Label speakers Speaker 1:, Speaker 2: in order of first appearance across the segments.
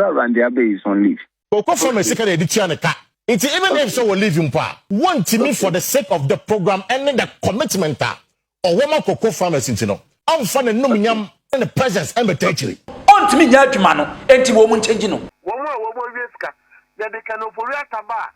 Speaker 1: Randiabe is on leave.
Speaker 2: Cocoa farmers second edition ka. It's even if so will leave him pa. Want me for the sake of the program and the commitment or woman cocoa farmers in no. I'm fun and no minyam and the presence and the territory.
Speaker 3: On to me yajumano, enti woman changing.
Speaker 4: Woman riska. They can operate taba.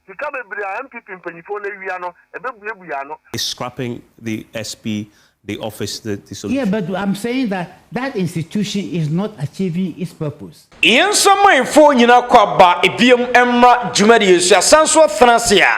Speaker 4: You come a NPP in Penifoliano, a baby.
Speaker 5: Is scrapping the SP, the office, the solution.
Speaker 6: Yeah, but I'm saying that institution is not achieving its purpose.
Speaker 3: In some way, for you know, Quaba, Ibium Emma, Jumadius, Sanso Francia,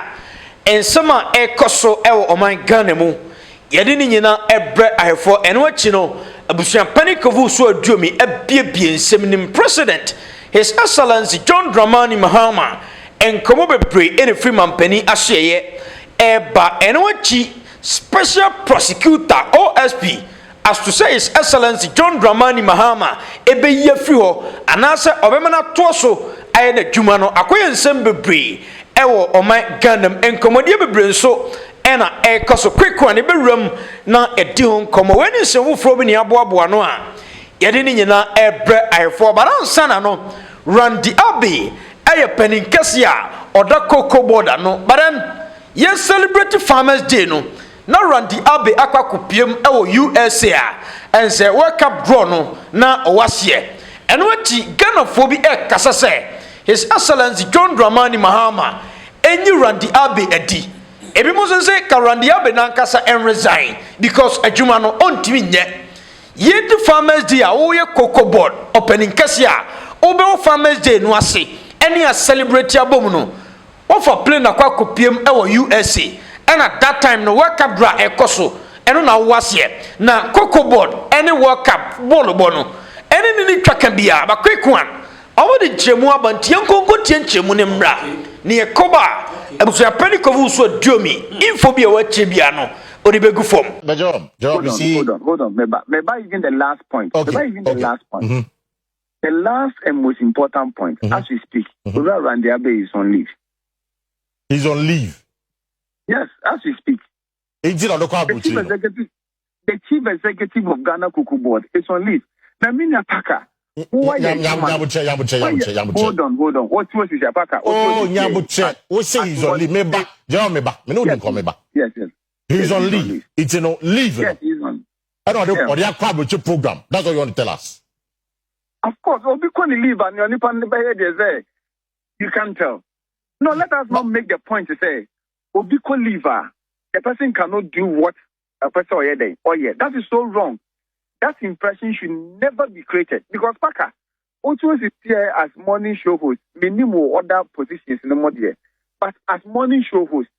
Speaker 3: and some Ecoso El or my Ganemu. Yadinina, a bread I for and what you know, a Bushan panic of Uso Dumi, a baby seminim president, His Excellency John Dramani Mahama. And come over pray any Freeman Penny Asheye, Eba Enochi, Special Prosecutor OSP, as to say His Excellency John Dramani Mahama, Ebe Yefuo, and answer Obemana Toso, I had a Jumano, Akoyan Sembe Ewo, or my Gandam, and Commodia Brinso, and a cost of quick one, Ebe room, na a deal, come when is a wolf from Yabuanoa. Yadinina, a bread I for, but on Sanano, run the Abbey. Aye peninkesia or the cocoa border no but then yes celebrate Farmers Day no na run the abe akwa kupiem e USA and say work up draw no na owasie and what Ghana phobi e kasa say His Excellency John Dramani Mahama enyi run the abe edi ebi mo say ka run the abe na kasa and resign because adwuma no ontimi nye ye the Farmers Day a wo ye cocoa board opening kesia obe Farmers Day no ase any a celebrate abomuno what for plane akwa kopiem e USA and at that time no world cup dra ekoso eno na was here na cocoa board any world cup ball bono any ni twaka bia ba quick one owo de chemu abantie nkonko tie chemu ne mra ne ekoba abuso ya panic of so diomi info bia wa che bia no odi begu form
Speaker 2: But Job, you see
Speaker 1: Hold on. Maybe even the last point.
Speaker 2: Okay.
Speaker 1: The last point. The last and most important point, as we speak, Randiabe is on leave.
Speaker 2: he's on leave.
Speaker 1: Yes, as we speak.
Speaker 2: The
Speaker 1: chief executive of Ghana Cuckoo Board is on leave. Namina Paka. Hold on. What was his Paka?
Speaker 2: Oh, Nyabuche. What say he's on leave? Meba. John Meba. Me no call Meba.
Speaker 1: Yes.
Speaker 2: He's on leave. It's no leave.
Speaker 1: Yes, he's on.
Speaker 2: I don't know or the program. That's what you want to tell us.
Speaker 1: Of course, Obi leave and your Nipan say you can't tell. No, let us not make the point to say Obi leave. The person cannot do what a person or yeah. That is so wrong. That impression should never be created because Paka also is here as morning show host, minimum other positions in the model. But as morning show host,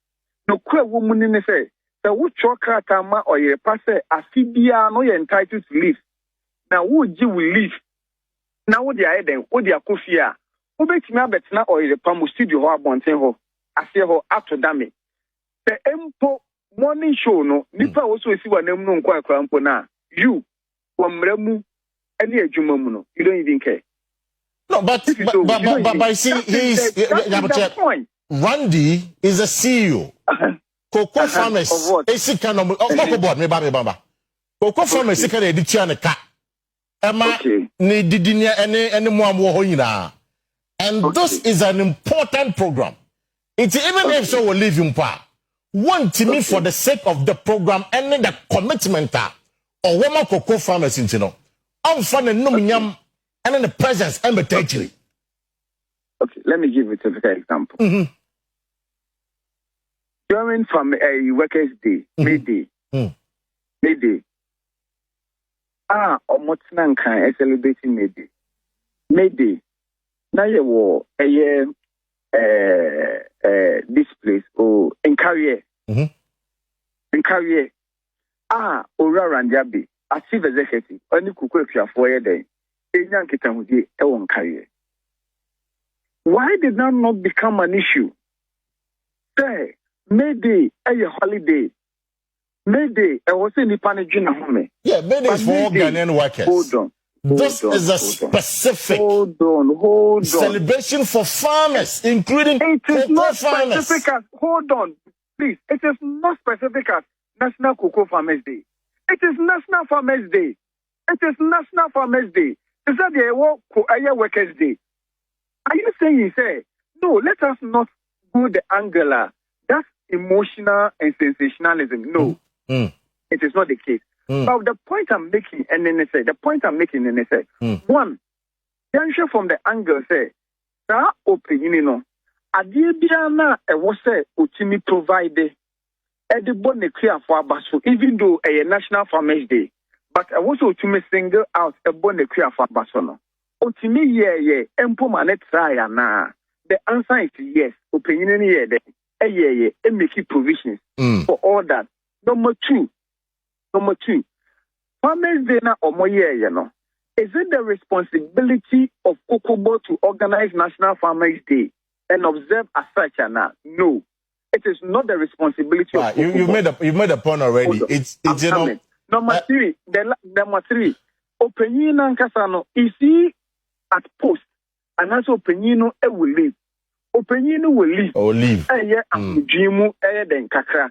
Speaker 1: no woman in the say the wood choker tama or ye pass as CBR no you're entitled to leave. Now would you will leave? Now what they are then, what they are kofia. Who makes me a bet now or the Pamu studio or Bonteho, I see her after damage. The Empo morning show no, Nipa also see what name no quite crampona. You, Wamremu, any Jumamuno, you don't even care.
Speaker 2: No, but see, he's Randy is a CEO. Cocoa farmers, a kind of cocoa board, me baba. Cocoa farmers, a kind of edition cat. Emma, ni didinia any more hoina. And this is an important program. It's even if so will leave him pa. Want to me for the sake of the program and the commitment or woman cocoa farmers in no. I'm fun and nomium and then the presence and the territory.
Speaker 1: Okay, let me give you a typical example. During from a workers' day, May Day. Omotnan can celebrating May Day. Now you will this place or in career. In career. Ora Ranjabi, a chief executive, only Kukwefia for a day. Why did that not become an issue? Say, May Day, a holiday. May Day, I was in the Panajina home.
Speaker 2: Yeah, May Day is for all Ghanaian workers.
Speaker 1: Hold on.
Speaker 2: This is a specific
Speaker 1: hold on.
Speaker 2: celebration for farmers, including
Speaker 1: it is not
Speaker 2: farmers.
Speaker 1: Specific as, hold on, please. It is not specific as National Cocoa Farmers Day. It is National Farmers Day. It is National Farmers Day. Is that the workers' day? Are you saying, say, no, let us not go the angle that's emotional and sensationalism? No, it is not the case. But the point I'm making, and then say, one, from the angle, say, that opinion, Adibiana, a was say, Utimi provided. Edibone clear for Abaso, even though a National Farmers Day, but I was to me single out a bonne clear for Abasono. Otimi, yeah, Empomanet try na. The answer is yes, opinion, yeah, and making provisions for all that. Number two, Farmers Day na or you know. Is it the responsibility of Kokobo to organize National Farmers Day and observe as such? No. It is not the responsibility of
Speaker 2: you made a point already. It's you know.
Speaker 1: Number three. Opinion and Casano is he at post and also opinion will leave. Opinion will leave.
Speaker 2: Or leave.
Speaker 1: Jimu then Kakra.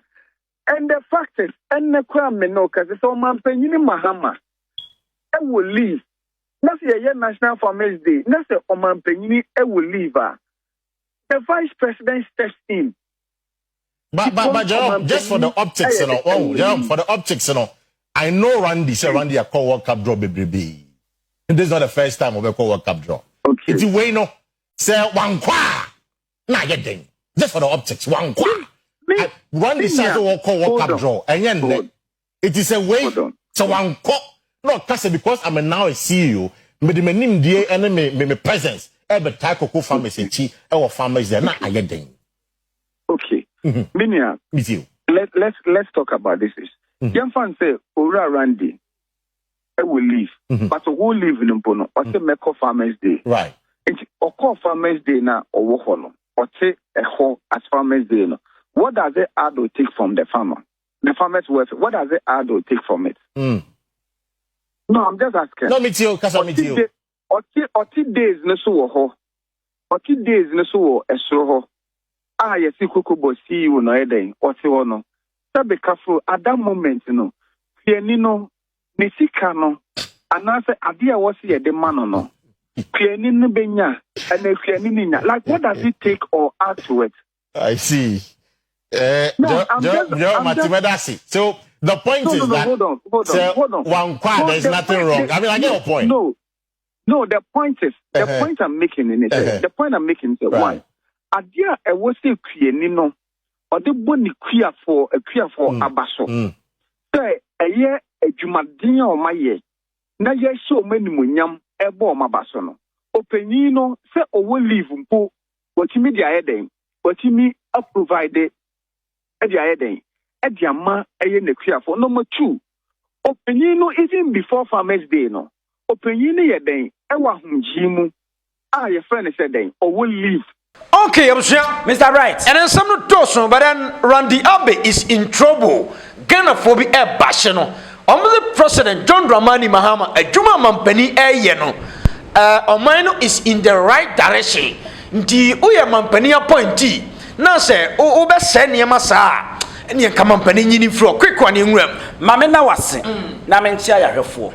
Speaker 1: And the fact is, and the crime no because it's all man President Mahama. Will leave. That's a National Farmers Day. That's a Oman Penini will leave. The vice president steps in.
Speaker 2: But Jerome, just for the optics, you know. Oh, Jerome, for the optics, you know. I know Randy a call World Cup draw, baby. This is not the first time we call World Cup draw.
Speaker 1: Okay.
Speaker 2: It's way no. Say one qua. Nah, get thing. Just for the optics, one qua. Randy says to call World Cup draw, and then it is a way. So one qua. No, because I'm now a CEO. Me the name DA and me presence. Every type of farmers and chi, our farmers there. Nah, I get thing.
Speaker 1: Okay. Minia,
Speaker 2: with you.
Speaker 1: Let's talk about this. Young fan say, Ora Randy, I will leave. But I will leave in Mpono. Or say Meko Farmers Day.
Speaker 2: Right.
Speaker 1: It's Oko Farmers Day now or Wohono. Or say a ho as Farmers Day. No. What does it add or take from the farmer? The farmer's worth. What does it add or take from it? No, I'm just asking.
Speaker 2: No, me too, because I'm with you.
Speaker 1: Oti days no so ho. Oti days no so esro ho. Yes, Kokobo see you no eden. Oti ho no. Sabe kafo at that moment no. Pianino nesika no. Anase adia was here the man no. Pianino benya and pianino. Like what does it take or add to it?
Speaker 2: I see. So the point is that hold on. One quad, there's nothing wrong. I mean, I get your point.
Speaker 1: No, the point is the point I'm making in it. The point I'm making is one. Adia I was say Pianino or the boni queer for Abaso. Say a year a Jumadina or my year. Na ye show many munyam ebo mabasono. Openino say o will leave mpo what you media heading, what you me up provided Edia heading. Ediama eye nequia for number 2. Openino even before Farmers Day no. Openino ye den ewa hunjimu. Your friend said then or will leave.
Speaker 3: Okay, Mr. Wright. And then some no toso, but then Randy Abe is in trouble. Ghana for be a bashano. The President John Dramani Mahama, a Juma Mampeni yeno. Omano is in the right direction. Nti uya Mampeni appointee. Now say, oh, be send yamasa. And you come Mampeni nyini fro. Quick one in room.
Speaker 7: Mamena wase. Na mentia ya refo.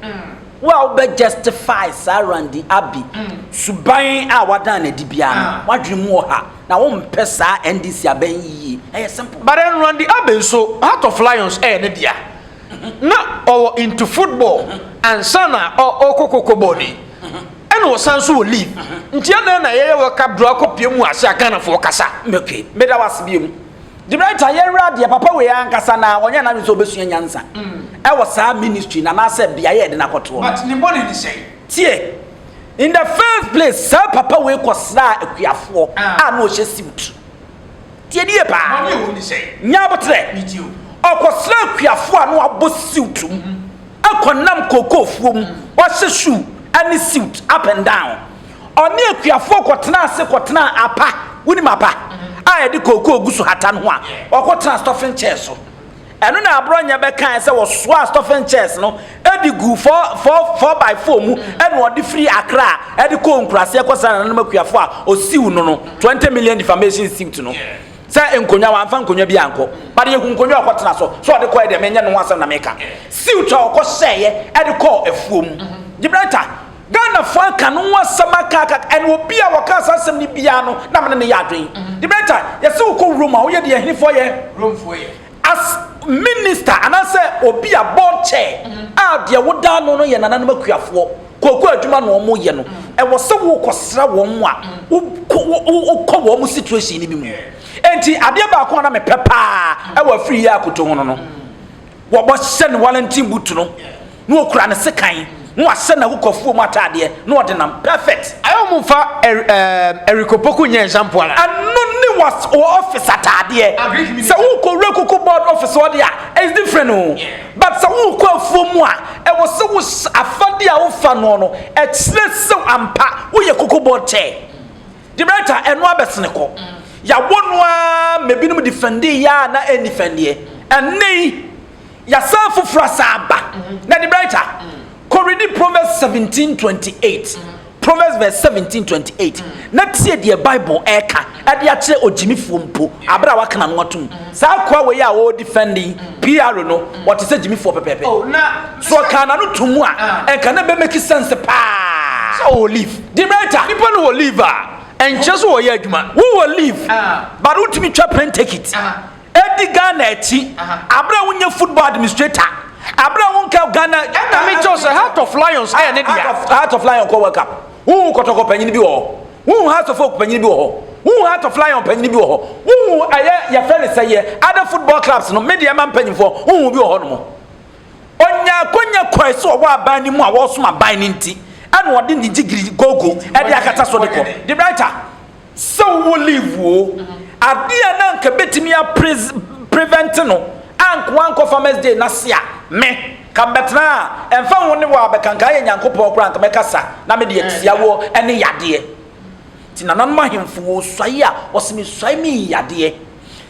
Speaker 7: Well, be justify Randy Abbey. Subain a wadan edibia. Wadwem wo ha. Na wo mpesa NDC aben yi. Simple.
Speaker 3: But then Randy Abbey so Heart of Lions ne dia. Na or into football and sana or okokoko body. And was sans will leave. Ntia na ye World Cup draw kopie mu ase aka na fo kasa.
Speaker 7: Okay. Meda was biem. The right ayera de papa we ankasa na wonya na so besua nyansa. E was our ministry na say bia ye de na koto.
Speaker 3: But ni body ni say.
Speaker 7: Tie. In the first place, sir papa we kwasra akuafo a no hye suit. Tie die pa.
Speaker 3: Money won ni say.
Speaker 7: Nya botre.
Speaker 3: Meet you.
Speaker 7: Okwasra akuafo a no abo suit. Akonam kokofuom. O hye shoe any suit up and down. Oni akuafo kwotena ase kwotena apa. Wuni mapa. I had the cocoa gusu hatanwa or what stuffing chairs. And when I brought your back, I said, was swat stuffing chairs, no, Eddie goo 4x4 and what the free Accra, Eddie Cone Crasia Cosan and Makuafua or Siu no 20 million defamation seem to know. Say in Konya and Fanconia Bianco, but you can Konya what so the quiet the men and once on America. Siu to say, Eddie call a foom. Gibraltar. Ghana fan can no samaka and will be our casa some piano, Naman the Yadri. The better, yes, so called room, or yet the for ye room for ye. As minister, and I say, or be a board chair. Ah, dear, what down on ye and an animal for Coco Juman or Moyano. And was so costra one who come situation in me. And I did about one of my papa, I was free. I could no. What was sent Valentin Butuno? No crown a second. No send a hook of full matter, dear. No, then I'm perfect.
Speaker 3: I almost found Erico Pocunia example.
Speaker 7: And none was office at dear. So who could Coco board office or there is different. But so who call for moi? I was so a fundy old fanono, at Sless so ampa, who your Coco board chair. The writer and Robertsonico. Ya one maybe no defendi ya na any defendi. And nay, ya self for Frasaba. Now the writer. Corredi Proverbs 17:28. Proverbs verse 17:28. Next year the Bible eka ade ache ojimi fompo abra waka na nwotum. Sa kwa we ya o defending PR no what say jimi for pepepe. Oh na so kana no tumu a enka na be make sense pa.
Speaker 3: So leave.
Speaker 7: The writer
Speaker 3: people no leave and just wo ye adwuma.
Speaker 7: Who will leave? But ultimate trap and take it. Eddie Ghana echi abra wonye football administrator. Abra won't count Ghana.
Speaker 3: I mean, just a heart of lions.
Speaker 7: Heart of lion co work up. Who got a penny bill? Who has a folk penny bill? Who heart of lion penny bill? Who I your friend say other football clubs no media man penny for who will be honorable. Onya quite so what binding more was my binding tea. And what didn't the degree go and the Akata. The writer so will leave wo. A dear nanka betting me a preventino. Ank one farmers day nasia me come betra and found one wa bekanka yankopo krank mekasa na me de tiawo ene yade tina nan ma hemfo soya osimi soy mi yade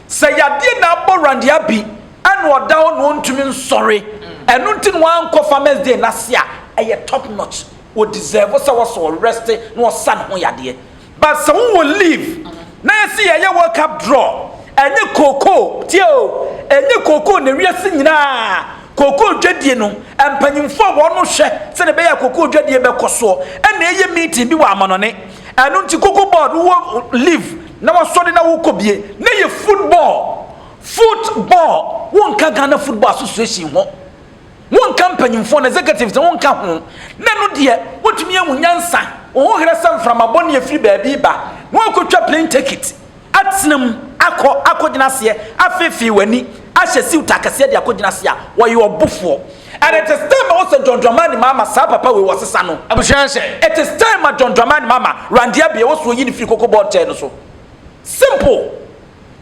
Speaker 7: say yade na borandi abi and oda no ntumi nsori enu ntin one farmers day nasia eye top notch wo deserve so was rest no san ho yade but some will leave na see ye World Cup draw enye koko tio enye koko ne wiase nyina koko dwadie no empanyimfo wono hwe se ne be ya koko dwadie be koso ene eye meeting bi wa amanone enu nti koko board wo leave na wasode na wo kobie na ye football won ka Ghana Football Association ho won companyimfo na executives won ka ho na no de wotumi amunyansa wo here sam from abone afiri ba bi ba wo akotwa plane ticket atnam akodinase afefi wani ahye siuta kase de akodinase a wo ye obofo and it is time also John Dramani Mahama sa papa we wasesa no
Speaker 3: abuhwanse
Speaker 7: it is time John Dramani Mahama randia bia wo so yini free koko board chair no so simple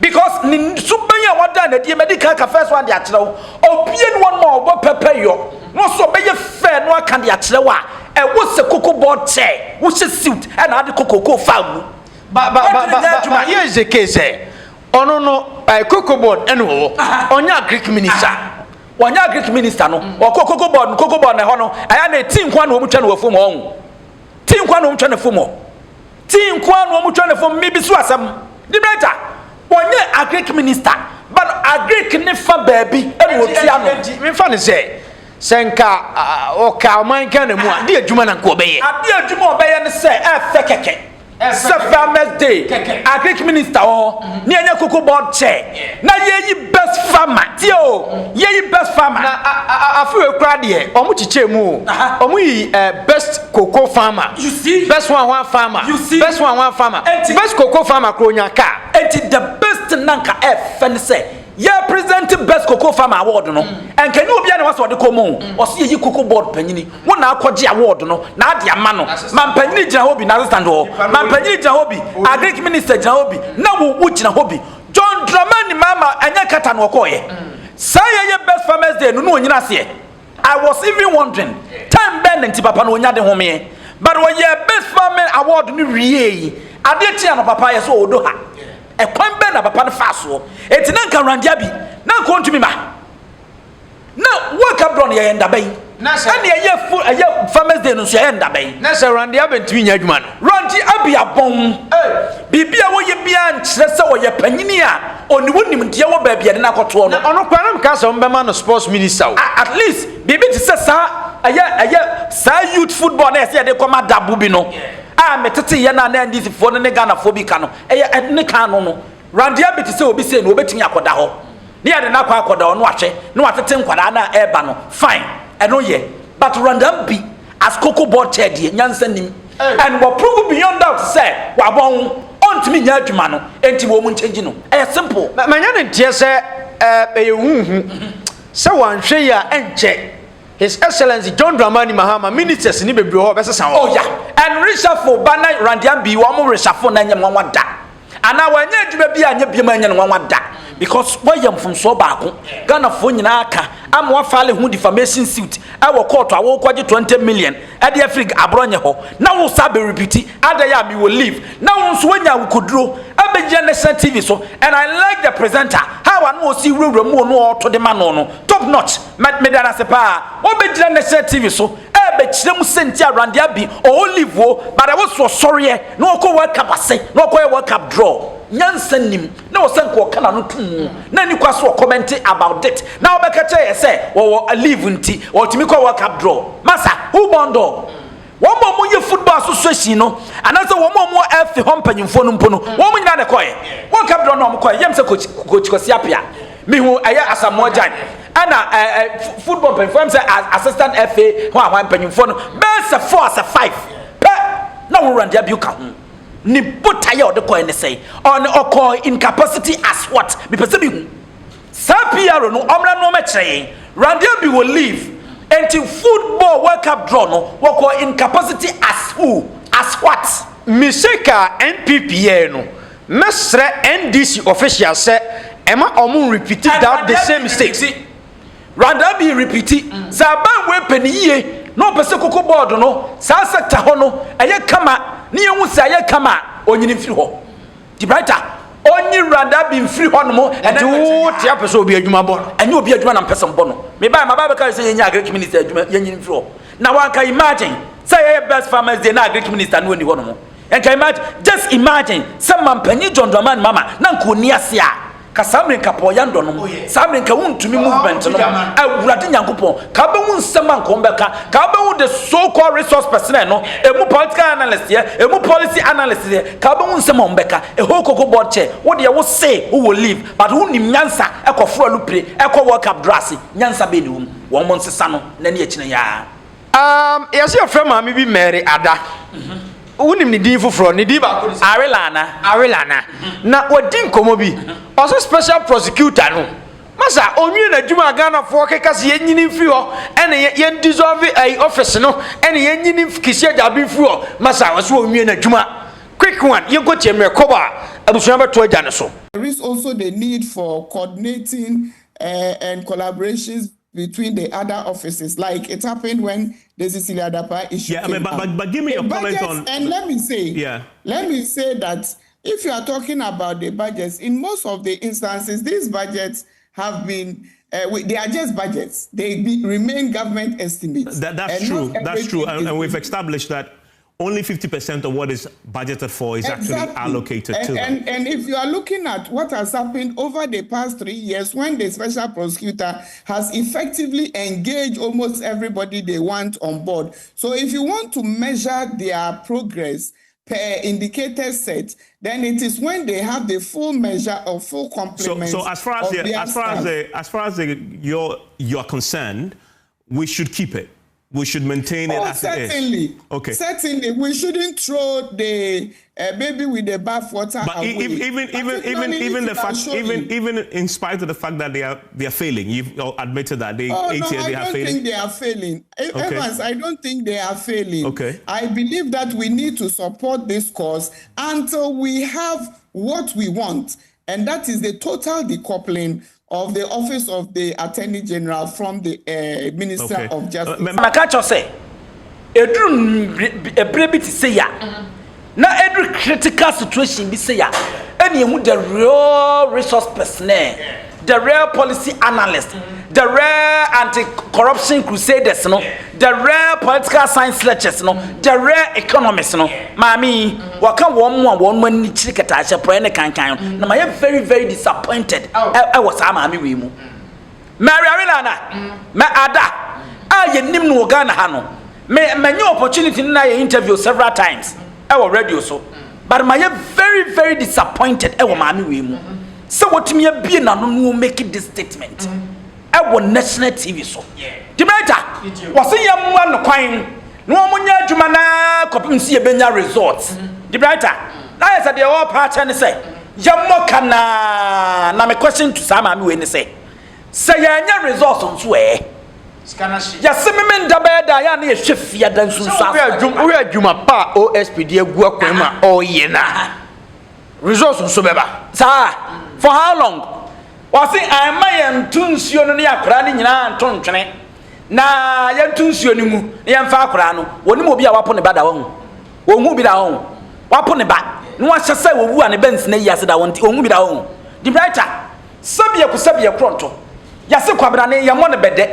Speaker 7: because ni subanya wada na die medical ka first one de akere wo obie no one more obo pepe yo no so be ye fair no aka de akere wa e wo se koko board chair wo se suit and ade koko fagu
Speaker 3: but here is the case ono no koko board eno onya Greek minister
Speaker 7: wanya Greek minister no koko board na ho no aya na tin kwa na wo mutwa na wafom ho tin kwa na wo mutwa na fom ho tin kwa na wo mutwa na fom me bi so asem the better wanya Greek minister but a Greek ne fa baabi eno tia no
Speaker 3: me fa ne say senka oka man kan mu a de adwuma na nko obeye
Speaker 7: ade adwuma obeye ne say fe keke farmers day a Greek minister oh ni anya koko board chair na ye best farmer tio ye best farmer
Speaker 3: na afu ekura de omu chiche mu omu yi best cocoa farmer
Speaker 7: you see
Speaker 3: best one farmer
Speaker 7: you see
Speaker 3: best one farmer best cocoa farmer kronya ka
Speaker 7: and the best nanka FN say yeah present best cocoa farmer award no and can you be na waso de komo o se yi cocoa board panyini wona akwaje award no na ade ama no man panyini gina hobi na stand ho man panyini gina hobi Agric minister gina hobi na wo gina hobi John Dramani Mahama anya kata no koye say ye best farmers day no onyina se I was even wondering time ben nti papa no onya de home but when ye best farmer award no wiye ade tia no papa ye so odo ha e kwan be na papa no faso enti na nka randia bi na nko ntumi ma na work up don ye nda bayi na se na ye farmers day no so ye nda bayi
Speaker 3: na se randia be ntumi nya adwuma no
Speaker 7: randi abi abon bibia wo ye bia nkyere se wo ye panyini a oni wonim de wo ba bia de na koto no
Speaker 3: ono kwa na mka se mbema no sports minister
Speaker 7: at least bibi ti se sa aya sa youth football na say dey come adabu bi no metete ye na NDC fo ne Ghana fo bi ka no ne ka no randia bi te say obi say no obetimi akoda ho ne ya de na akoda ho no ahwe no atete nkwada na eba no fine eno ye but random bi as cocoa board chair die nyansa nim and we prove beyond doubt say wa bon ontimi nya adwuma no enti wo mu change no simple
Speaker 3: manya ne tie say be huhu say wan hwe ya enche His Excellency John Dramani Mahama ministers ni bebre ho besesa ho.
Speaker 7: Oh yeah. And reshuffle bana randian bi wo mo reshuffle na nyam wanwa da. Ana wanya adwuma bi anya bi ma anya wanwa da. Because wayam from so baako Ghana fo nyina aka am wa file hu defamation suit I will court awo kwaje 20 million e de Africa abronye ho na wo sa be repeat adaya mi will leave na wo nso wanya wukoduro abeje national TV so and I like the presenter how I know see rewre mu no to the man no top notch me dana sepa obeje national TV so be kire mu senti arande abi o leave wo but I was so sorry no ko world cup ase no ko world cup draw nyansa nim na wo sanko kana no tum na ni kwa so comment about it na obeka che say wo leave nti wo timi ko world cup draw masa who bondo wo mo ye football association no anase wo mo f home panyimfo no mpo no wo mo nyina de koye world cup draw no mo koye yem se coach Kosiapia me hu aya Asamoah Gyan ana football panyimfo say assistant FA ho ahwan panyimfo no best 4 as 5 pe na wo run dia bi ka hu ni botaya o de koye ne say on oko incapacity as what me pese bi hu sapia no omra no me kire randia bi will leave until football world cup draw no woko incapacity as who as what
Speaker 3: Miseka NPP no mesre NDC official say ema omu repeat that the same mistakes
Speaker 7: randia bi repeat zaban we paniye no pese koko board no sa sector ho no eye kama ni ehun sa eye kama onyini firi ho di brighter onyi randa bi mfiri ho no mo
Speaker 3: do tia pese obi adwuma bo
Speaker 7: enye obi adwuma na pese mbo no me ba ma ba ka say yenya agric minister adwuma yenyi mfiri ho na wan ka imagine say ye best farmers dey na agric minister no ni ho no mo en ka imagine just imagine some man panyi John Dramani Mahama na nko ni ase a kasamre nka po yando no samre nka wuntumi movement no awurade nyankopon ka ba wu nsema nko mbeka ka ba wu the so called resource person no emu political analyst ye emu policy analyst ye ka ba wu nsema mbeka e ho koko board chair wo de wo say who will leave but who nim nyansa ekofro alupre ekọ world cup dress nyansa be ni wo mo nsesa no na ne akina ya
Speaker 3: yes your friend ma bi Mary Ada unim ni din fufuro ni di ba Arelana na odin komo bi also special prosecutor no masa onwie na djuma Ghana fo keka se yenyini mfi ho ene yen dissolve office no ene yenyini kisia jabi mfi ho masa waso onwie na djuma quick one yenko tiemre koba abusua beto agya ne so.
Speaker 8: There is also the need for coordinating and collaborations between the other offices, like it happened when the Cecilia Dapa issue.
Speaker 5: Yeah, but give me your comment on.
Speaker 8: And let me say that if you are talking about the budgets, in most of the instances, these budgets have been. They are just budgets. They remain government estimates.
Speaker 5: That's true. That's true, and we've established that only 50% of what is budgeted for is actually allocated to them.
Speaker 8: And if you are looking at what has happened over the past 3 years, when the special prosecutor has effectively engaged almost everybody they want on board. So if you want to measure their progress per indicator set, then it is when they have the full measure of full complement.
Speaker 5: So as far as you're concerned, we should keep it. We should maintain it as
Speaker 8: certainly.
Speaker 5: It is. Okay.
Speaker 8: Certainly, we shouldn't throw the baby with the bathwater away.
Speaker 5: Even in spite of the fact that they are failing, you've admitted that they
Speaker 8: I don't think they are failing. Okay. Evans, I don't think they are failing.
Speaker 5: Okay.
Speaker 8: I believe that we need to support this cause until we have what we want, and that is the total decoupling of the office of the Attorney General from the Minister of Justice.
Speaker 7: Makacho say, edru ebrebi ti say ya. Na edru critical situation bi say ya. Eni emu the real resource personnel, the real policy analyst, the real anti-corruption crusaders, no, the real political science lecturers, no, the real economists, no. Mami, waka one ni chiketa ashe proene kankan. Na my very very disappointed. I was mami we mu. Mary Arelana, me Ada. ye nim no Ghana ha no me opportunity na ye interview several times our radio so but my very very disappointed e wo maami we mu se wotumi abie na no make this statement e wo national TV so dibeta wose yamwa no kwan no omunya adwuma na kopim si ye benya results dibeta na ye se de wo pa cha ne se yammo kana na me question to sama maami we ne se yanya results nso yasememe ndabeda ya na ye hwefia dan sunsa
Speaker 3: we adwuma pa OSP de agu akwan ma oye na results nso beba
Speaker 7: sa for how long was it I may ntunsuo no ne akra ne nyina ntontwene na ya ntunsuo ni mu ya mfa akra no woni mo bi a wapo ne bada wo hu bi da wo wapo ne ba no wa hyese wo wu a ne bens na yi ase da won ti hu bi da wo the brighter sabie kronto yase kwabra ne ya mo ne bede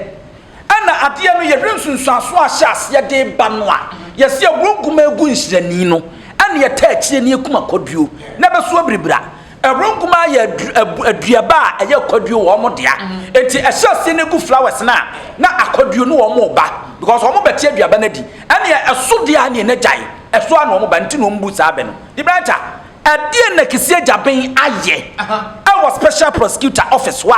Speaker 7: ana ade no ye rensunsuaso ahyas ye de ba no a yese abronguma egu nhirani no ana ye ta akire ne ekuma koduo na beso abribra abronguma ye aduaba a ye koduo wo mo dea enti ahyase ne gu flowers na akoduo no wo mo ba because wo mo beti aduaba na di ana ye eso de a ne na jai eso ana wo mo ba nti no mbu sa be no di brata ade na kisi ajaben aye our special prosecutor office wa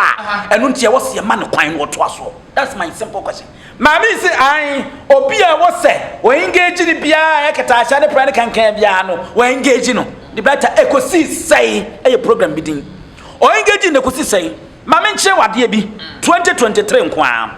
Speaker 7: enu ntia wo se man kwan wo to aso. That's my simple question. Mami say I obi a wo se wo engage ni bia e keta sha ne plan kan bia no wo engage no the better ekosi say e program bi din o engage ne ekosi say mami nche wade bi 2023 nkwa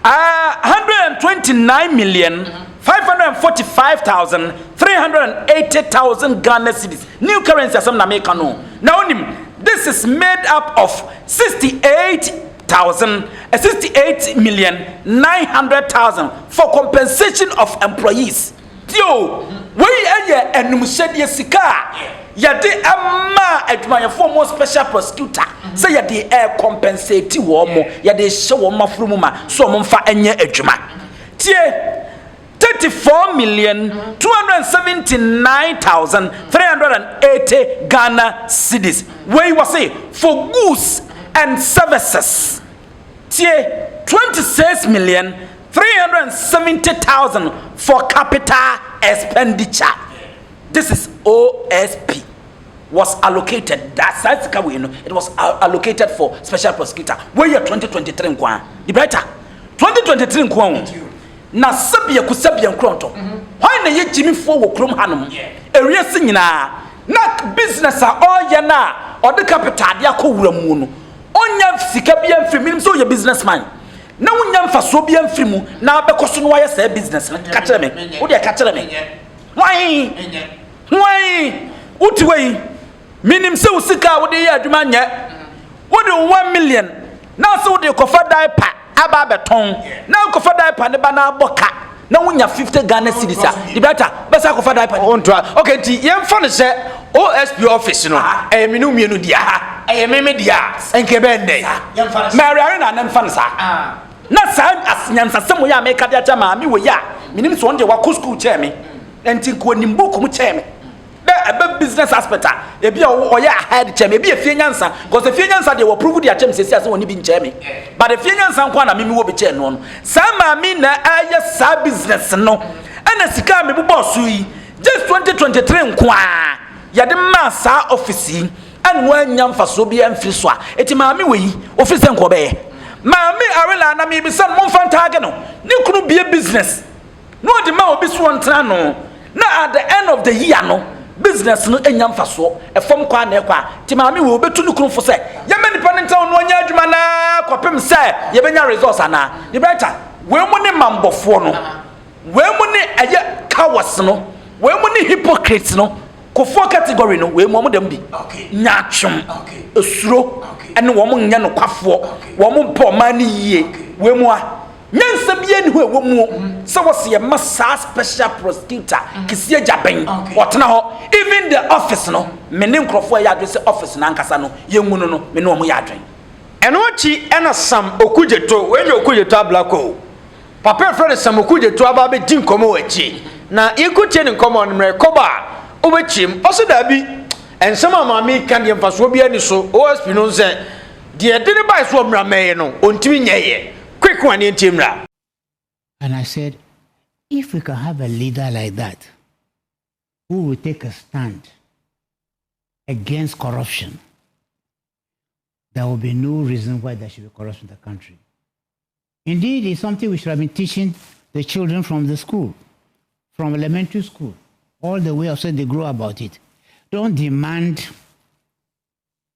Speaker 7: 129,545,380,000 Ghana cedis new currency asem na make no now onim this is made up of 68,900,000 for compensation of employees. Tio, we eye enumshede sika yade ama adwumayefo mo special prosecutor say yade compensate wo mo yade hye wo mafrumu ma so mo mfa enye adwuma. Tie 34,279,380 Ghana cedis. Where you say for goods and services. Tie 26,370,000 for capital expenditure. This is OSP was allocated. That's we know it was allocated for special prosecutor. Where you 2023 nkwa. The better 2023 nkwa. Na sabia ku sabia nkronto. Why na ye jimi fo wo krom hanom. Area si nyina na business a oya na ode capital de akowura mu no. Onya sika bia mfiri so ye businessman na wonya mfaso bia mfiri mu na abekoso no waye say business ka kire me wo de ka kire me why uti wey minim se usika wo de ye adwuma nya wo de 1 million na so wo de kofa diaper aba beton na kofa diaper ne ba na aboka na wonya 50 Ghana cedis a the better besa kofa diaper
Speaker 3: okay ti yemfa ne se OSP office no minu mienu dia meme dia enke bende Mary Arena na mfa nsa na sa asnyansasem ya me kada cha ma me wo ya minim so onde wa school che me enti ko nimbo ko mu che me be business aspect e bia o ya hide che me bia fie nyansa because fie nyansa de wo prove dia che me sesi ase woni bi nche me but the fie nyansa nkwa na me wo be che no no sa ma me na aye sa business no ana sika me bo so yi just 2023 nkwa ya de massa office and when yam faso bi amfiri so a eti maami we office enko be maami arela na me bi san mo fantage no ne kunu bie business no de ma obi so ntra no na at the end of the year no business no enyam faso e fom kwa na ekwa ti maami we obetu ne kunu fo se ye me nipa nta no anya adwuma na kopem se ye benya resource ana the better we mo ne mambofo no we mo ne aye cowards no we mo ne hypocrites no kofo category no we mo dem bi nyatwom esuro ene wo mo nya no kwafo wo mo mpo mani yie we mo a nyansa bia ni ho e wo mu se wo se massa special prosecutor kisia jaben wotena ho even the office no me ne nkrofo ya address office na nkasa no ye ngunu no me ne wo mo ya adwen eno chi ena Sam Okujeto we je Okujeto ablako papa friend Sam Okujeto aba be din komo wachi na ikutie ni komo no mre koba obechim oso da bi ensema maami kan ye mfaso bia ni so OSP no nse de de ne bai so mra me no ontimi nyeye quick one entimra
Speaker 6: And I said, if we can have a leader like that, who will take a stand against corruption, there will be no reason why there should be corruption in the country. Indeed, it's something we should have been teaching the children from the school, from elementary school, all the way up so they grow about it. Don't demand.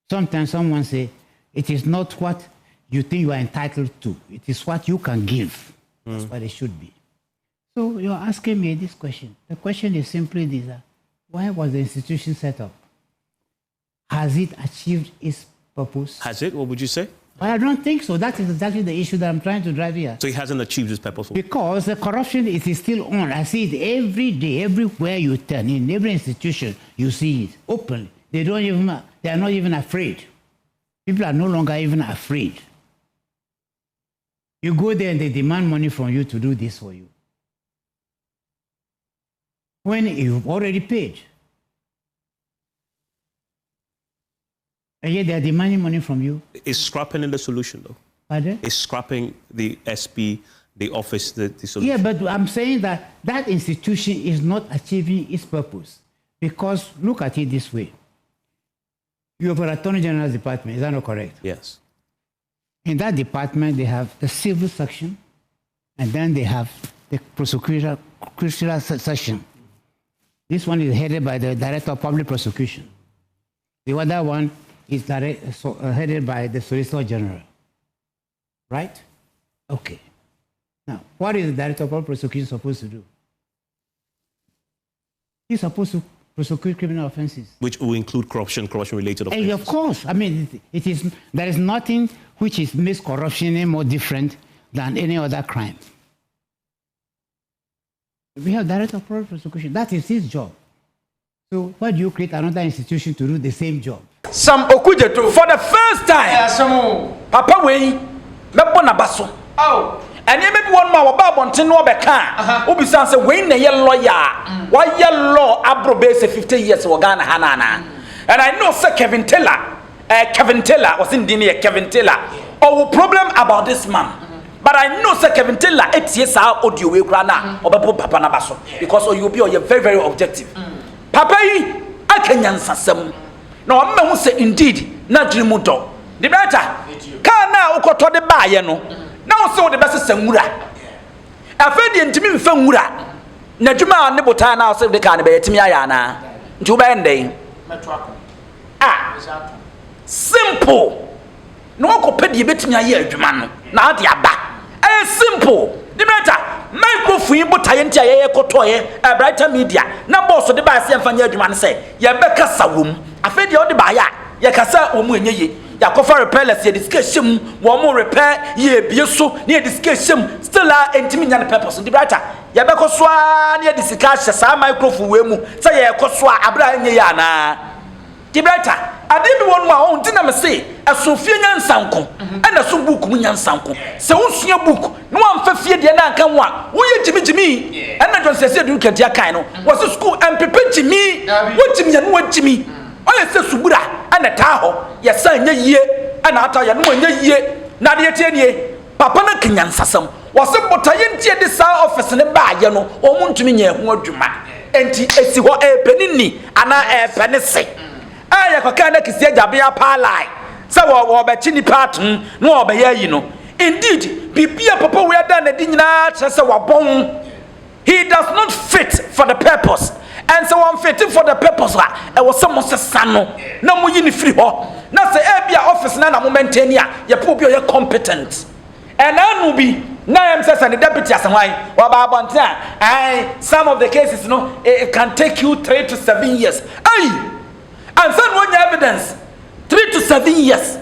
Speaker 6: Sometimes someone say, it is not what you think you are entitled to. It is what you can give. That's what it should be. So you're asking me this question. The question is simply this. Why was the institution set up? Has it achieved its purpose?
Speaker 5: Has it? What would you say?
Speaker 6: Well, I don't think so. That is exactly the issue that I'm trying to drive here.
Speaker 5: So it hasn't achieved its purpose?
Speaker 6: Because the corruption is still on. I see it every day, everywhere you turn. In every institution, you see it openly. They are not even afraid. People are no longer even afraid. You go there and they demand money from you to do this for you, when you've already paid. And yet they are demanding money from you.
Speaker 5: Is scrapping in the solution, though?
Speaker 6: Pardon?
Speaker 5: Is scrapping the SP, the office, the solution?
Speaker 6: Yeah, but I'm saying that that institution is not achieving its purpose. Because look at it this way. You have an Attorney General's department, is that not correct?
Speaker 5: Yes.
Speaker 6: In that department, they have the civil section, and then they have the prosecutorial section. This one is headed by the Director of Public Prosecution. The other one is headed by the Solicitor General. Right? Okay. Now, what is the Director of Public Prosecution supposed to do? He's supposed to prosecute criminal offenses. Which will include corruption-related offenses. Of course. I mean, there is nothing which makes corruption any more different than any other crime. We have Director of Public Prosecution. That is his job. So why do you create another institution to do the same job?
Speaker 7: Some Okujeto, for the first time. Yeah, some Papa Way, Mepona Basso. Oh. And you maybe one more about Montino Becan. Who be sans a win a lawyer. Why your law abrobase 50 years or Ghana Hanana. And I know Sir Kevin Taylor was in Dinia Kevin Taylor. Oh, problem about this man. But I know Sir Kevin Taylor 8 years out audio we grana or Papa Nabaso. Because you'll be very, very objective. Papa, I can answer some. No, I'm going to say indeed, not Jimuto. The better. Can now go to the buyer. Now, so the best is Samura. I fed the intimate Famura. Najuma Nebota now said the can be Timiana. To Bande. Ah, simple. No copy bit me a year, man. Not your back. Simple. The better. Microphone, but I enter a cotoye, a brighter media. Now, boss of the Bass and Fanny say, Yabeka Sawum. I fed the other buyer. Yakasa Umuye. Yakofa repair, let's say discussion, one more repair, ye be so near discussion, still are intimate purpose. The brighter. Yabeko swa near discussion, some microphone, say a coswa, Abra Yana. The brighter. I didn't want my own dinner say, a Sophian Sanko, and a Subukunyan Sanko. So, your book, no one for fear the Anaka one. We Jimmy, and I just said you can take kind was a school and prepare Jimmy. What Jimmy and what Jimmy? I said Subura and a Tahoe, yes, sir, ye, and I tell you, no ye, not yet ye. Papa Kenyan Sassam was a Botayan Tia de Sa office in a bayano, or Montumia, Woduma, and T. what a penini, and I a penny. I can't say Jabia Palai. So, Chini Patton, no, by you know. Indeed, Pipia Papa, we are done a dinner, as a wabon. He does not fit for the purpose. And so I'm fitting for the purpose. I was someone says, Sano, no more free. Not the Abia office, Nana Momentania, your poor, you're competent. And I will be Nayam says, and the deputy as why, some of the cases, you know, it can take you 3 to 7 years. Aye. And send one evidence 3 to 7 years.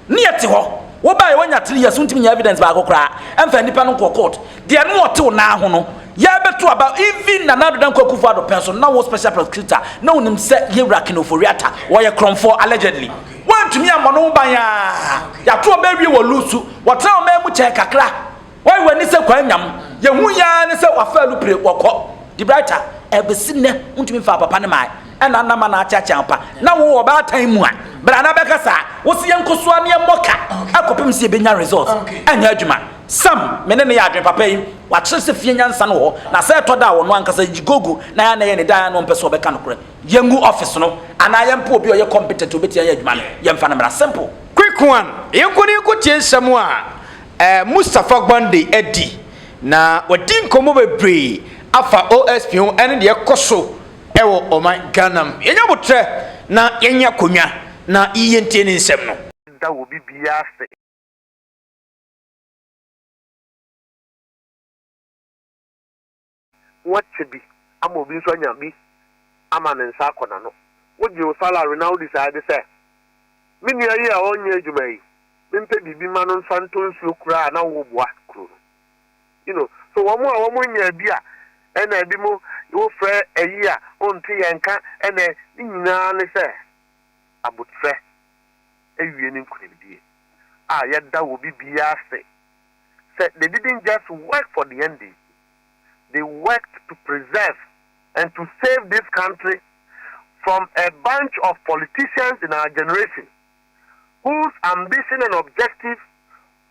Speaker 7: Near to her. What by 1 or 3 years, soon to me evidence by Okra and for independent court. They are not to now. Yeah, but to about even another than Kokufa person, now special prosecutor, no name set Yerakino for Riata, why a crumb for allegedly. One to me, a monobaya. Ya 2 baby will lose to what now men check a crack. Why when it's a quanyam, Yamuya and so a fellow play or the brighter, ever seen them, won't me for Panama. And Anamana Chachampa. Now, about time one. But Anabacasa was the Uncle Swami and Moka. I could see Benya results. And Yajuma. Some, many are pay wakyerɛ sɛ fie nyansa no hɔ na sɛ ɛtɔ da wɔ no ankasa gigogo na ya na yɛ ne dan no mpɛ sɛ ɔbɛka no korɛ yɛngu office no anaa yɛmpo obi ɔyɛ competent obɛtia yɛ adwuma no yɛmfa no mmara simple
Speaker 3: quick one yɛnkɔ ne yɛnkɔtie nsɛm a Mustapha Gbande adi na wadi nkɔmmɔ bebree afa OSP ho ɛne deɛ ɛkɔ so ɛwɔ ɔman Ghana m yɛnya botrɛ na yɛnya konwa na yɛntie ne nsɛm no
Speaker 4: da wo bibia se watch bi ama obi nso anya bi ama ne nsa akɔna no wogi o salary na wo decide say me nua yi a onye adwuma yi mempe bibi ma no nsa nto nsuo kura na wo boa kuro so wo mo nya bi a ɛna bi mo wo frɛ ayi a onte yɛnka ɛna nyinaa ne sɛ abotrɛ ewie ne nkunimdie a yɛda wo bibia se they didn't just work for the ND. They worked to preserve and to save this country from a bunch of politicians in our generation whose ambition and objective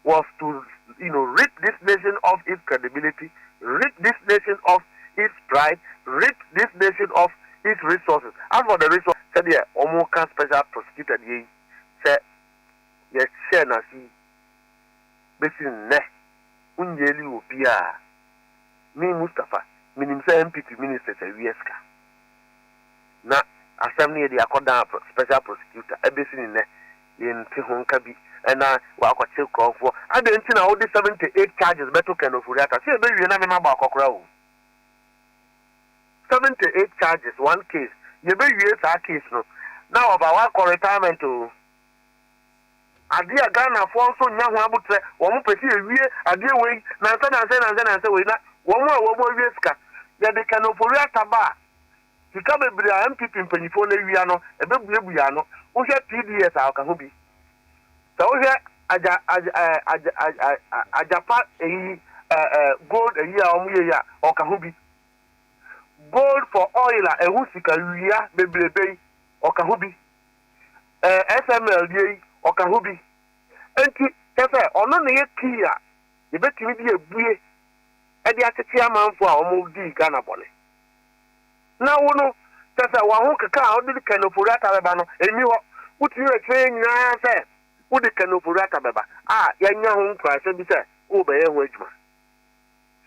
Speaker 4: was to, rid this nation of its credibility, rid this nation of its pride, rid this nation of its resources. As for the resources, said yeah, Omoka special prosecutor said yes, share na si besin ne unyeli ubia. Me Mustapha, minim say NPP minister say wieska. Na assembly the akoda special prosecutor ebesi ni ne yenti honka bi na wa akwache krofo adenti na all the 78 charges beto kan of uriata say be wie na me maba akokora o 78 charges one case ye be wie sa case no na oba wa retirement o ade a Ghana fo nso nya ho abotre wo mo pesi ewie ade we na nsa we na womo wie ska ya de kanofori ataba sika bebre a MPP mpanyifo na wia no ebebuebuya no wo hwe PDS a ka ho bi so wo hwe ajapa gold eyi a omo ye ya o ka ho bi gold for oil a ehu sika wia bebrebe o ka ho bi SML ye o ka ho bi enti tefe ono ne ye kia ye betimi bi ebue edi atete amanfo a omo di Ghana bole na wo no tese wa ho keka a odi kanofori atabeba no emi ho wutiri ekwe nyina se wodi kanofori atabeba a yanya ho nkra se bi se wo be ye ho adwuma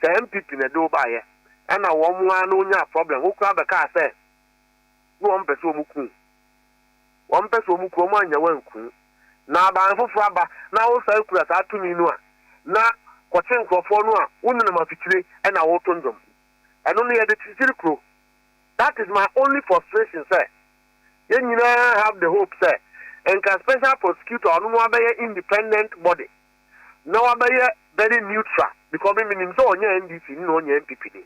Speaker 4: se MPP na do ba ye ana wo mo an onya problem wo kra be ka se wo mpese omuku wo mpese omuku o mo anya wanku na ba anfofo aba na wo sa kura sa atumi no a na kwachen krofo no a wonu na mafikire na wo tondom eno no ye de titiri kro. That is my only frustration, sir. You have the hope, sir. And can special prosecutor or no independent body. No very neutral because we mean so on your NDC, no NPP.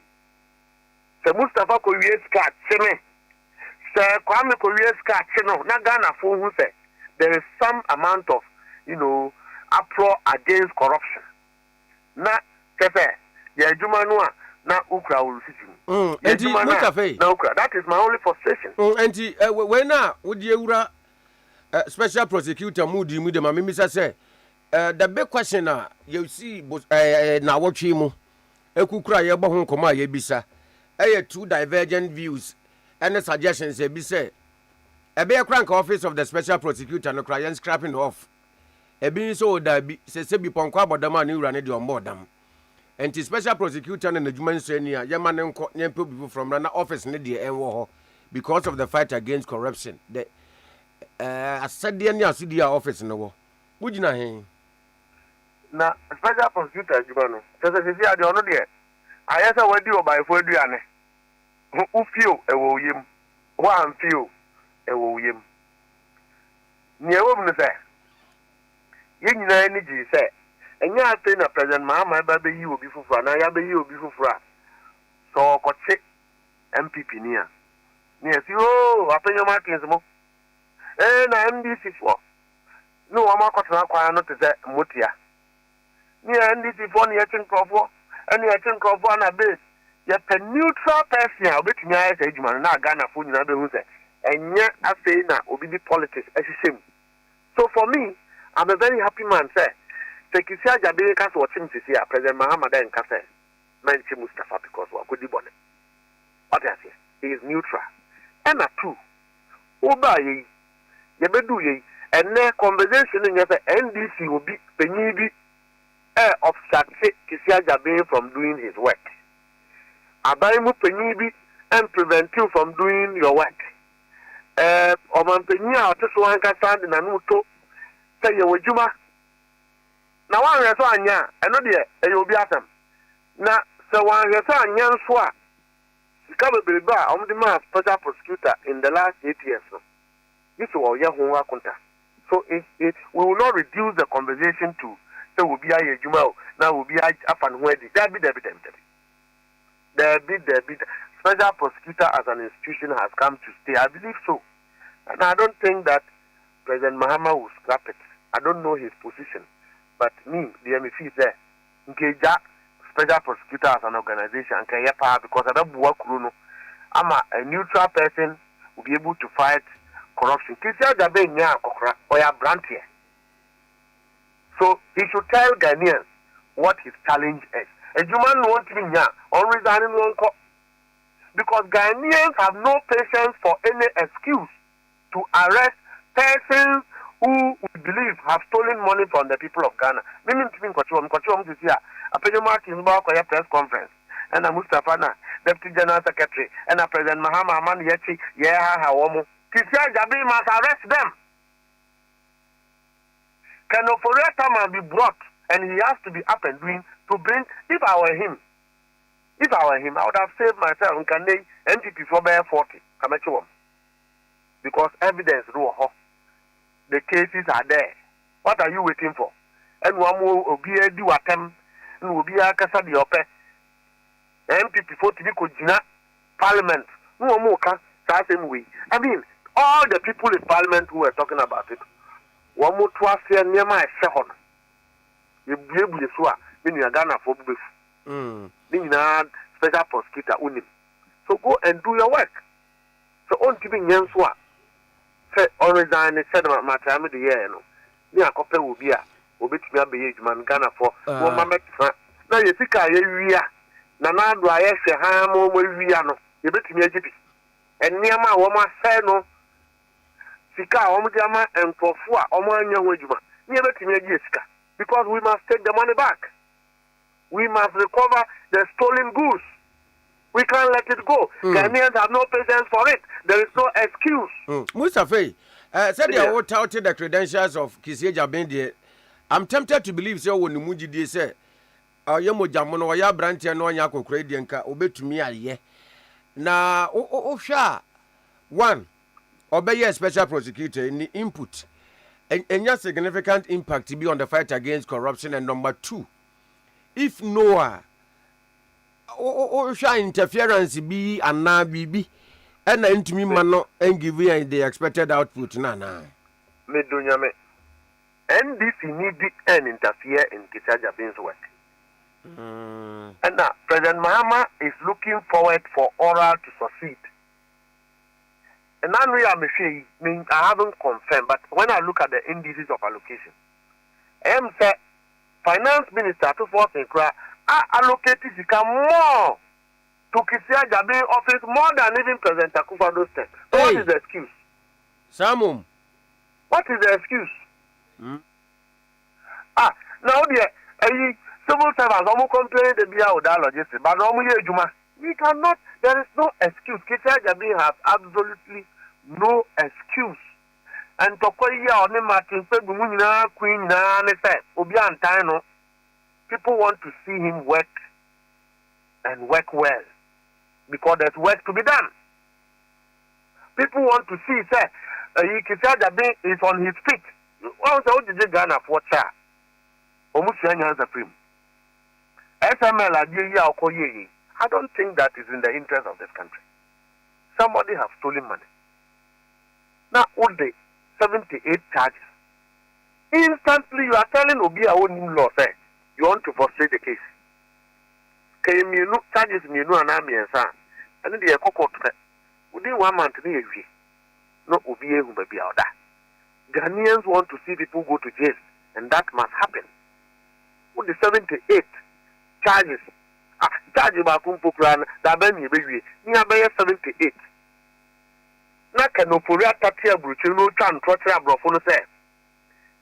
Speaker 4: Sir Mustapha Koye's cat, Sir Kwame Koye's cat, not Ghana for who say there is some amount of uproar against corruption. Na Kefe, ya Jumanua, na Ukra will sit that is my only frustration.
Speaker 9: When would you special prosecutor Moody Mudema Mimisa say the big question you see now what you Ekukra Yabahon Koma Yebisa two divergent views and the suggestions be say a bear crank office of the special prosecutor no crying scrapping off a being so that says be Ponqua but the man who ran it on board them. And the special prosecutor and the Juman Senior, Yaman people from Rana office in the end because of the fight against corruption. The said the CDR office in the war. Would you know?
Speaker 4: Now, special prosecutor, Jubano, says I don't know yet. I asked what you by for Diane. Who feel a William? One feel a William. Near woman say, you know, energy say. And you have been a President Mahama, baby, you will be for and I have you will be for. So, got sick MPP near. Yes, you open your markings more. And I'm this for. No, I'm not going to say Mutia. Near NDC for near Chinkrofo, and near Chinkrofo on a base. Yet a neutral person, I'll bet me as a man, not Ghana food in other who's and yet I say now will be the politics as a sim. So for me, I'm a very happy man, sir. Sekisia Jabiri Kas watching to see President Mahama then Kase. mention Mustapha because wakudi bone. What I say? He is neutral. And a two. Oba ye yebedu ye and ne conversation in your NDC will be penyibi obstruct Kisia Jabe from doing his work. Abaimu penyibi and prevent you from doing your work. Oman penya to so anka stand na nuto say ye wajuma. Na wan reso anya eno de e obi atam. Na se wan reso anya nso a sika bebeleba omdi ma special prosecutor in the last 8 years. This will ye ho akunta. So we will not reduce the conversation to say will be a juma now will be afan wedi. There be special prosecutor as an institution has come to stay. I believe so. And I don't think that President Mahama will scrap it. I don't know his position. But me, the MFC is there. Nkeja special prosecutor as an organization because I don't work I'm a neutral person will be able to fight corruption. Kisia Jabe nya kokra oya brand here. So he should tell Ghanaians what his challenge is. A human won't be nya on resigning one because Ghanaians have no patience for any excuse to arrest persons who we believe have stolen money from the people of Ghana. Mimi ntimi nkochom this year. Apejo Martin ba ko press conference. And a Mustapha na Deputy General Secretary and a President Mahama man yechi ha womo. Kisia Jabe must arrest them. Can Oforeta be brought and he has to be up and doing to bring, if I were him, I would have saved myself in Kande NPP for bear 40. Because evidence the cases are there. What are you waiting for? And one more be a do attempt and will be a casa di ope. NPP 40 Jina Parliament. No more same way. I mean, all the people in Parliament who were talking about it. One more twice here near my second. You be able to swear, meaning a Ghana for beef. Meaning a special prosecutor unim. So go and do your work. So on to be Yanswa. Say, on resign, said my time of the year. Near a couple will be a bit me a age man Ghana for 1 moment. Now you think I hear Nana do I say, Ham or Viano, you bet me a jippy. And near my woman said no. Sika omjama and Kofua Omanya Wejuma. Never to me Jessica. Because we must take the money back. We must recover the stolen goods. We can't let it go. Ghanaians have no patience for it. There is no excuse.
Speaker 9: Mustapha, said you will tout the credentials of Kisia Jabe. I'm tempted to believe so when the Muji say, Yamo Jamono, ya brantia no yako credianka, obey to me a ye. Na sha one. Obey a special prosecutor in the input and your significant impact to be on the fight against corruption. And number two, if Noah shall interference be and now be and into me man and give you the expected output nana.
Speaker 4: Me dunyame and this need and interfere in Kisia Jabe's work. And now President Mahama is looking forward for oral to succeed. And now I haven't confirmed, but when I look at the indices of allocation, say Finance Minister to force and cry allocated more to Kisia Jabe office more than even President Akufado's step. So what is the excuse?
Speaker 9: Samum.
Speaker 4: What is the excuse? Now civil servants almost complain the Bia or logistics, but we cannot. There is no excuse. Kisia Jabe has absolutely no excuse. And Tokoya on the Martin Queen Obian people want to see him work and work well because there's work to be done. People want to see, sir, Kisia Jabe is on his feet. What did you Ghana for chair? Almost supreme. FML I don't think that is in the interest of this country. Somebody has stolen money. Now, all day, 78 charges. Instantly, you are telling Obi a own law, say, you want to frustrate the case. Charges me no anami and son. And then the cocoa within 1 month, no Obi who may be out there. Ghanaians want to see people go to jail, and that must happen. With the 78 charges charge ba kumpo kran da ba ni bewie ni abeye 78 na kanopori atati abruchi no twa ntrotre abrofo no se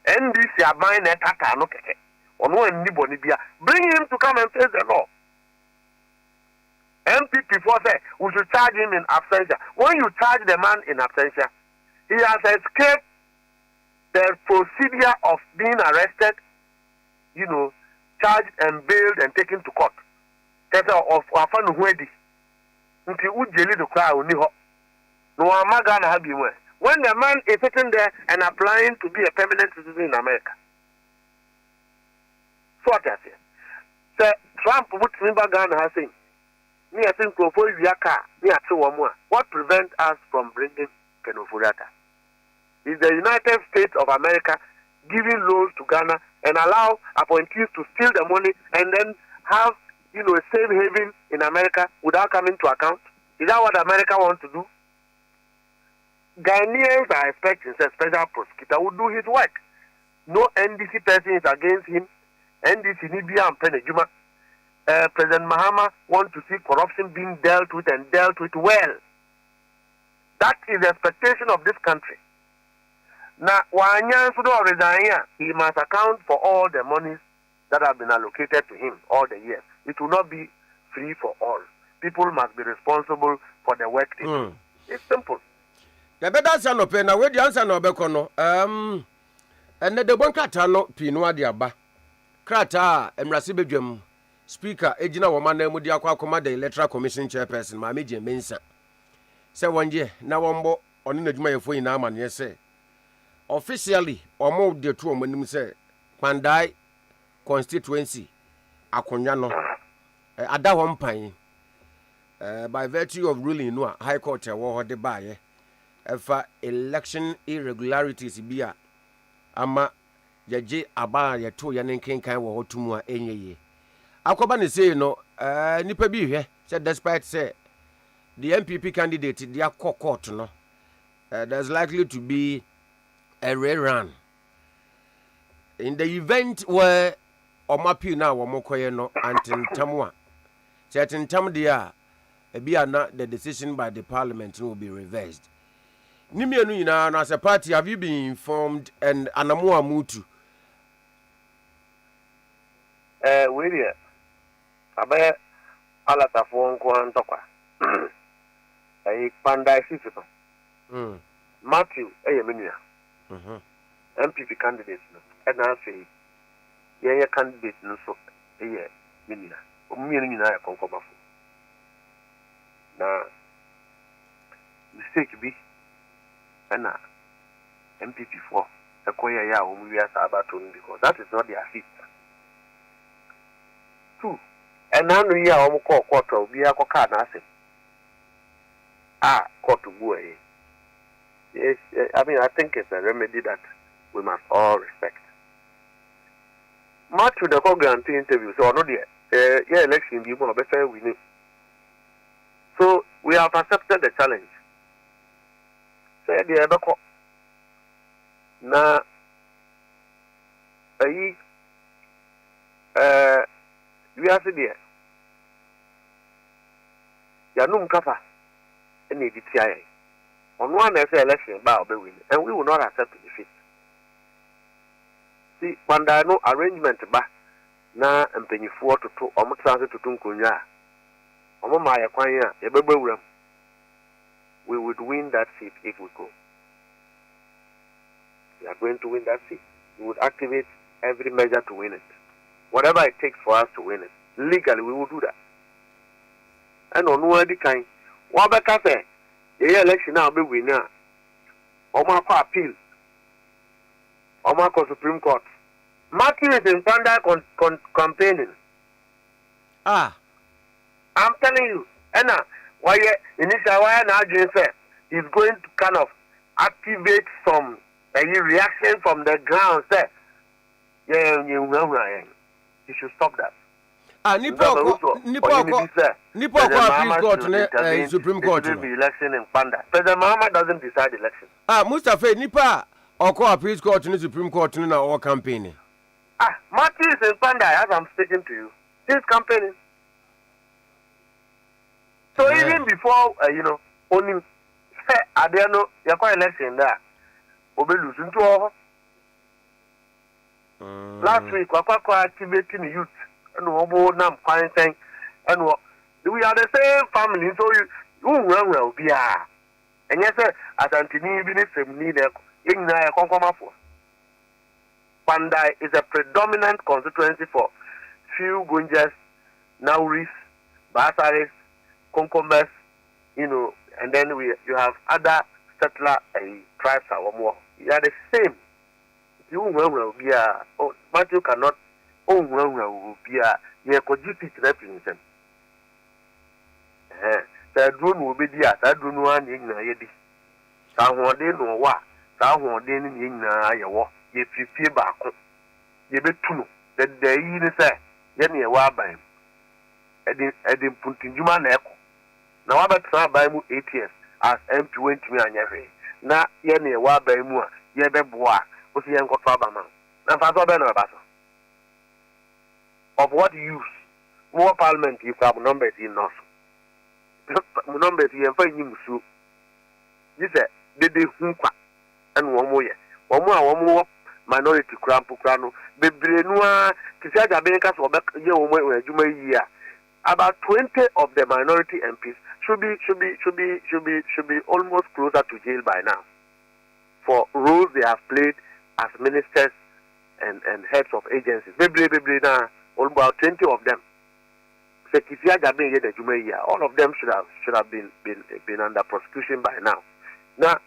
Speaker 4: NDC aban na tata no keke ono aniboni bia bring him to come and face the law. NPP for say we should charge him in absentia. When you charge the man in absentia, he has escaped the procedure of being arrested, charged and bailed and taken to court. That's of afanu wedi. Unti ujeli the crowd oni ho. No amaga na habi we. When the man is sitting there and applying to be a permanent citizen in America. So what I say. Sir Trump would remember Ghana has saying. Me I think what prevents us from bringing Kenofuriata is the United States of America giving loans to Ghana and allow appointees to steal the money and then have a safe haven in America without coming to account. Is that what America wants to do? Ghanaians are expecting a special prosecutor will do his work. No NDC person is against him. NDC Nibia and Penejuma. President Mahama wants to see corruption being dealt with and dealt with well. That is the expectation of this country. Now, he must account for all the monies that have been allocated to him all the years. It will not be free for all. People must be responsible for the work they do. It's simple.
Speaker 9: The better son of Pena, where the answer no becono. And the one catano, Pinoa diaba. Krata, and Rasibijum. Speaker, Ejina woman name the Aquacoma, the Electoral Commission chairperson, Mamiji Mensa. Say 1 year, now one more on the Juma for in Aman, yes, say. Officially, or more the two when you say, Pandai constituency, Akonyano, Ada one pine, by virtue of ruling no High Court, war the buyer, for election irregularities, beer, Ama, Yaji Aba, ya two Yanin King kind or two more any year. Akobani say nipa bi hwe say despite say the NPP candidate their court no there's likely to be a rerun in the event where omapi na womokoye no antentamwa certain tam dia the decision by the parliament will be reversed. Nimienu nyina na as a party, have you been informed and anamu amutu
Speaker 4: we abe alata fo nko antokwa Pandai citizen Matthew menua MPP candidate no and na say ye candidate no so menua omienu nyina ya konkobafo na mistake bi na MPP for ekoya ya omuwia sabaton because that is not their seat. Two, and now we are almost quarter, we are cockanassing. Court to go. Yes, I mean, I think it's a remedy that we must all respect. Much to the guarantee interview, so no, election, you will be fair with it. So we have accepted the challenge. Say the other court. Now, we are there. Yanum Kafa, any DTI. On one election, and we will not accept defeat. See, when there no arrangement, na and penny 4 to 2, almost transit to Tunkunya. We would win that seat if we go. We are going to win that seat. We would activate every measure to win it. Whatever it takes for us to win it. Legally, we will do that. And on one kind, what better say, the election now be winner. Omako appeal. Omako Supreme Court. Matthew is in Panda campaigning. I'm telling you, Anna, why initial why now is going to kind of activate some reaction from the ground. Say, you should stop that.
Speaker 9: Nipo appeal court ne Supreme Court.
Speaker 4: It will be election in Panda. President Mahama doesn't decide election.
Speaker 9: Mustapha Nipa Oko appeal court ne Supreme Court ne na our campaigning.
Speaker 4: Matthew is in Panda as I'm speaking to you. He's campaigning. So even before, only I don't know, you're quite election there. Obe losing to all. Last week, we were activating youth and we now quarantine and we are the same family, so you will be and yes, as Antony Binism need a for. Pandai is a predominant constituency for few Gunjas, Nauris, Basaris, Konkombas, and then you have other settler tribes or more. You are the same. You will be but you cannot will be you could GP represent. That room will be there, that room one in Yedi. Someone didn't know what, someone didn't in Iowa. If you feel back, you bet to know that the in say, Yenny a war by him. I didn't put in human echo. Now, I bet try by 8 years as MP20 me and Yeri. Now, Yenny a war by more, Yebe Bois, was the young Trabama. Now, Father Benabasa. Of what use? More parliament if have numbers in North. Numbers in Fayim Su. This is the Hunka and one more minority Krano. Bebrenua, Tisaja Bekas or back year. About 20 of the minority MPs should be almost closer to jail by now for roles they have played as ministers and heads of agencies. Now, about 20 of them. All of them should have been under prosecution by now. Now,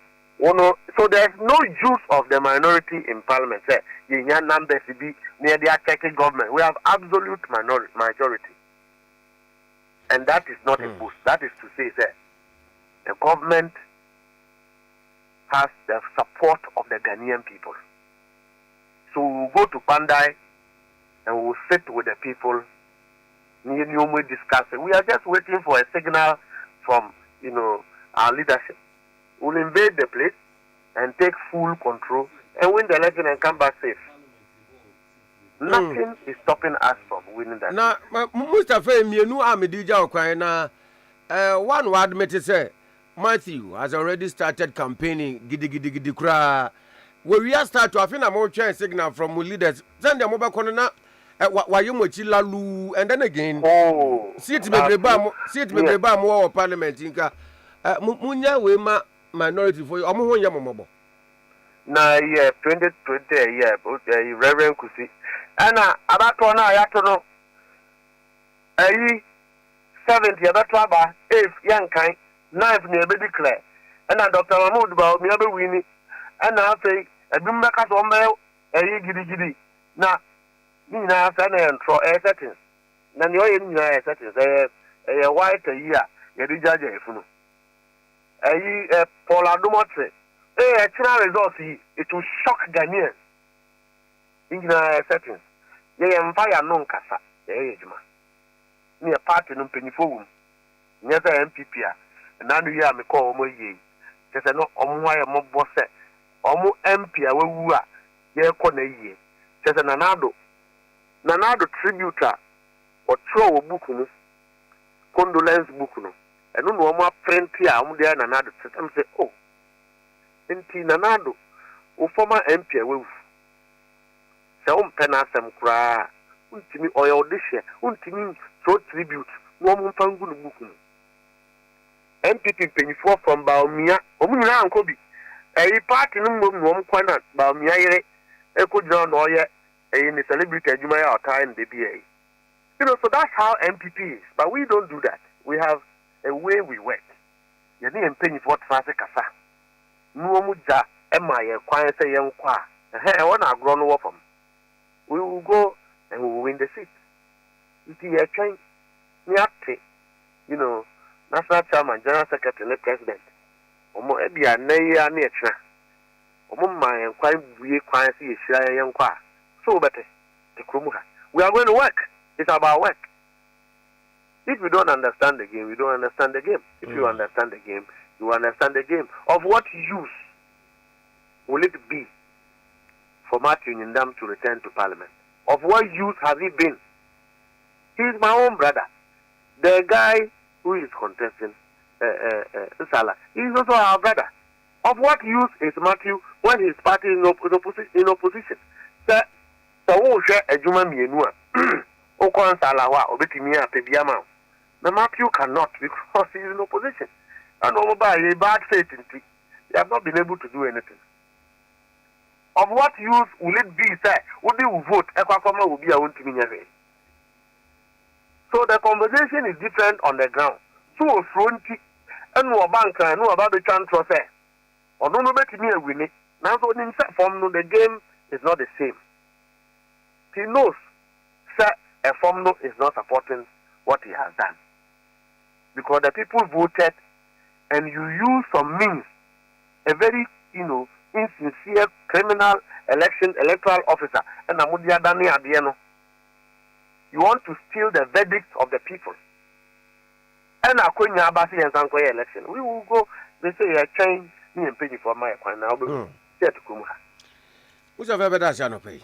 Speaker 4: so there's no use of the minority in parliament. Numbers be near the attacking government. We have absolute majority. And that is not a boost. That is to say that the government has the support of the Ghanaian people. So we'll go to Pandai and we'll sit with the people. We discuss it. We are just waiting for a signal from, our leadership. We'll invade the place and take full control and win the election and come back safe. Nothing is stopping us from winning that.
Speaker 9: Now, Mustapha Gbande, one word admit say Matthew has already started campaigning gidi kra. We are start to have a more chance signal from leaders. Send them over corner. Why you lalu and then again see it be more parliament inka munya we minority for you
Speaker 4: na yeah 2020 yeah Reverend Kusi ana abato na ya to no 70 abato aba if yankan 9 na be declare ana Dr. Mahmoud ba mi abe wini ana afei adum beka so me gidi na Nina and throw air settings. Then you're in your settings. A white a year, you did judge a funnel. A Paula Dumotre. A China resource, it will shock Ghanaians. In your settings. They am fire non cassa, the age man. Near party no penny for near the NPP. And now you have me call my ye. Just a no why a mob boss. Omo MP a woo. Ye corner ye. Just an anado. Nanado tributor or throw a book, condolence book, and no more print here. I'm there. Nanado system say, oh, Inti Nanado, o former MP, will some penasam cry, Untimi oil this year, Untimi so tribute, no more fangun book. NPP penny for from Baumia, Omina and Kobe, a party no more quite Baumia, Echo John Oya. In the celebrity Jumaya or time the BA. So that's how MPP is. But we don't do that. We have a way we work. You didn't pay for traffic kasa. No muja MI quiet say young qua. I want to grown over from. We will go and we will win the seat. It is a train. National Chairman, General Secretary, and President. Omo Ebia Naya Nature. Omo my and quite we quiet see a young qua. So better. We are going to work. It's about work. If you don't understand the game, you don't understand the game. If you understand the game, you understand the game. Of what use will it be for Martin Ndam to return to Parliament? Of what use has he been? He's my own brother. The guy who is contesting Salah. He is also our brother. Of what use is Matthew when his party is in opposition? Sir, so share a Juma Mienua. Okon Salah wa obetimia pebiama. The Matthew cannot because he is in opposition. And over by a bad faith in it, they have not been able to do anything. Of what use will it be, sir? Would you vote? Ekwakoma will be a one to me. So the conversation is different on the ground. So fronty and no bank and no about the chance for say. Or no bet me a winning. Now so in form no the game is not the same. He knows sir a form no is not supporting what he has done. Because the people voted and you use some means, a very insincere criminal electoral officer and Amudia Dani Adieno. You want to steal the verdict of the people. And Akonya Abasi and Sankoya election. We will go, they say, a change me and pay for my account now. Set to Kumha.
Speaker 9: Who's a better than pay?